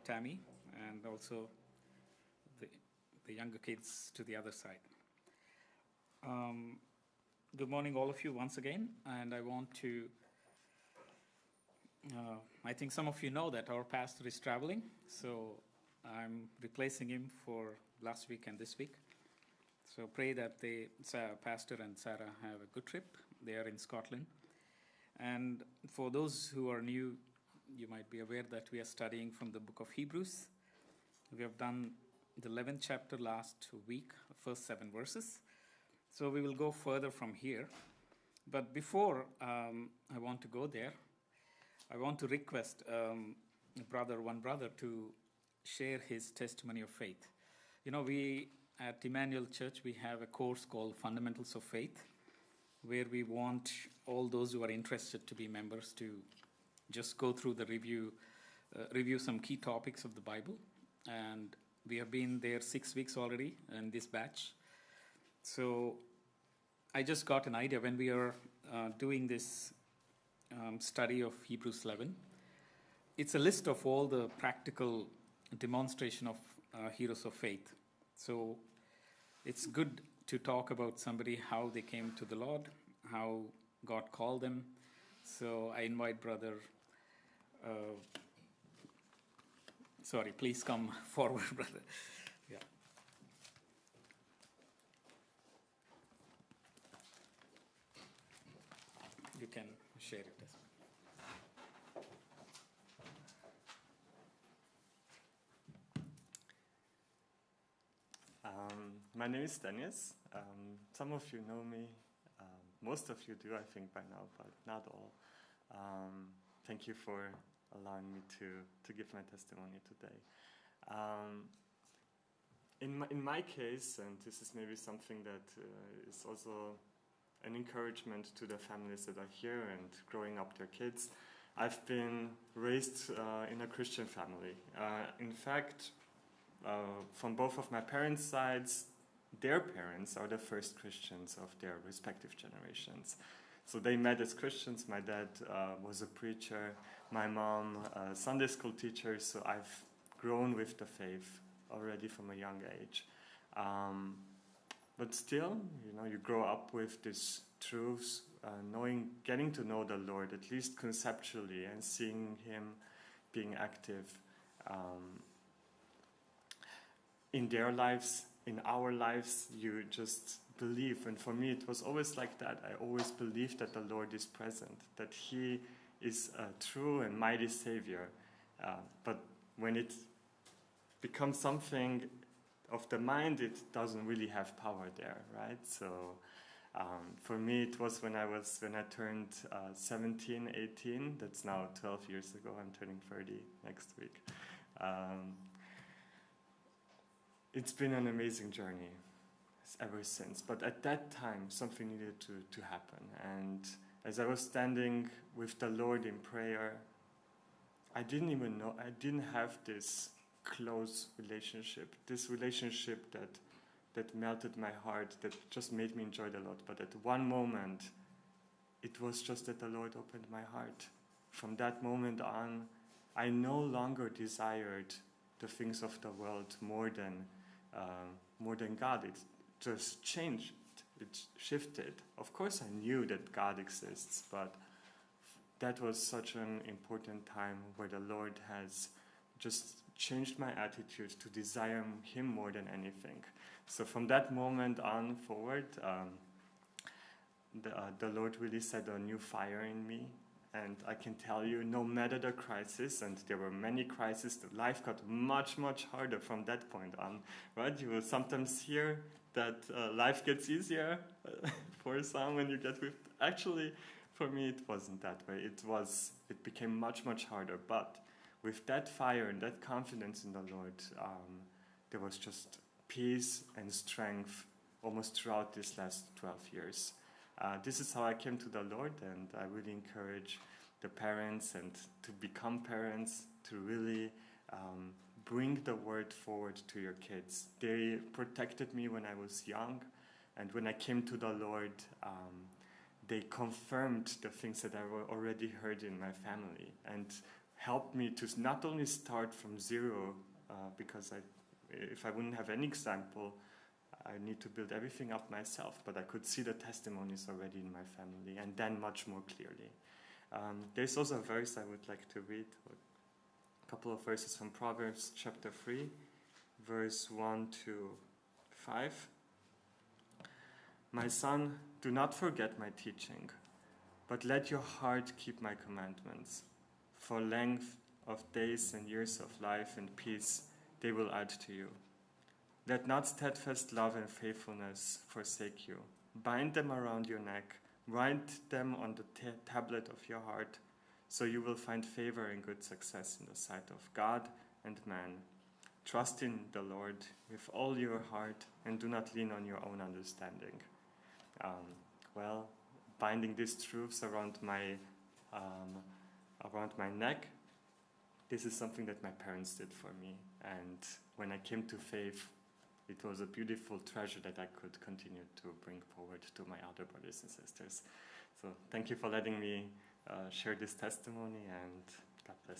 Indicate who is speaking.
Speaker 1: Tammy, and also the younger kids to the other side. Good morning, all of you, once again. And I want to, I think some of you know that our pastor is traveling, so I'm replacing him for last week and this week. So pray that Pastor and Sarah have a good trip. They are in Scotland. And for those who are new, you might be aware that we are studying from the book of Hebrews. We have done the 11th chapter last week, first 7 verses. So we will go further from here. But before I want to go there, I want to request one brother to share his testimony of faith. You know, we at Immanuel Church, we have a course called Fundamentals of Faith, where we want all those who are interested to be members to just go through the review some key topics of the Bible. And we have been there 6 weeks already in this batch. So I just got an idea when we are doing this study of Hebrews 11. It's a list of all the practical demonstration of heroes of faith. So it's good to talk about somebody, how they came to the Lord, how God called them. So I invite brother, please come forward, brother. Yeah. You can share it as well.
Speaker 2: My name is Dennis. Some of you know me. Most of you do, I think, by now, but not all. Thank you for allowing me to give my testimony today. In my case, and this is maybe something that is also an encouragement to the families that are here and growing up their kids, I've been raised in a Christian family. In fact, from both of my parents' sides, their parents are the first Christians of their respective generations. So they met as Christians. My dad was a preacher, my mom a Sunday school teacher, so I've grown with the faith already from a young age. But still, you know, you grow up with these truths, getting to know the Lord, at least conceptually, and seeing Him being active in their lives, in our lives. You just believe. And for me, it was always like that. I always believed that the Lord is present, that He is a true and mighty Savior. But when it becomes something of the mind, it doesn't really have power there, right? So for me, it was when I turned 17, 18. That's now 12 years ago. I'm turning 30 next week. It's been an amazing journey ever since. But at that time, something needed to happen. And as I was standing with the Lord in prayer, I didn't have this close relationship, this relationship that melted my heart, that just made me enjoy it a lot. But at one moment, it was just that the Lord opened my heart. From that moment on, I no longer desired the things of the world more than God. It just changed. It shifted. Of course, I knew that God exists, but that was such an important time where the Lord has just changed my attitude to desire Him more than anything. So from that moment on forward, the Lord really set a new fire in me. And I can tell you, no matter the crisis, and there were many crises, the life got much, much harder from that point on, right? You will sometimes hear that life gets easier for some when you get with... Actually, for me, it wasn't that way. It became much, much harder. But with that fire and that confidence in the Lord, there was just peace and strength almost throughout these last 12 years. This is how I came to the Lord, and I really encourage the parents and to become parents to really bring the word forward to your kids. They protected me when I was young, and when I came to the Lord, they confirmed the things that I already heard in my family. And helped me to not only start from zero, because if I wouldn't have any example, I need to build everything up myself, but I could see the testimonies already in my family, and then much more clearly. There's also a verse I would like to read, a couple of verses from Proverbs chapter 3, verse 1 to 5. My son, do not forget my teaching, but let your heart keep my commandments. For length of days and years of life and peace they will add to you. Let not steadfast love and faithfulness forsake you. Bind them around your neck, write them on the tablet of your heart, so you will find favor and good success in the sight of God and man. Trust in the Lord with all your heart and do not lean on your own understanding. Binding these truths around my neck, this is something that my parents did for me. And when I came to faith, it was a beautiful treasure that I could continue to bring forward to my other brothers and sisters. So thank you for letting me share this testimony, and God bless you.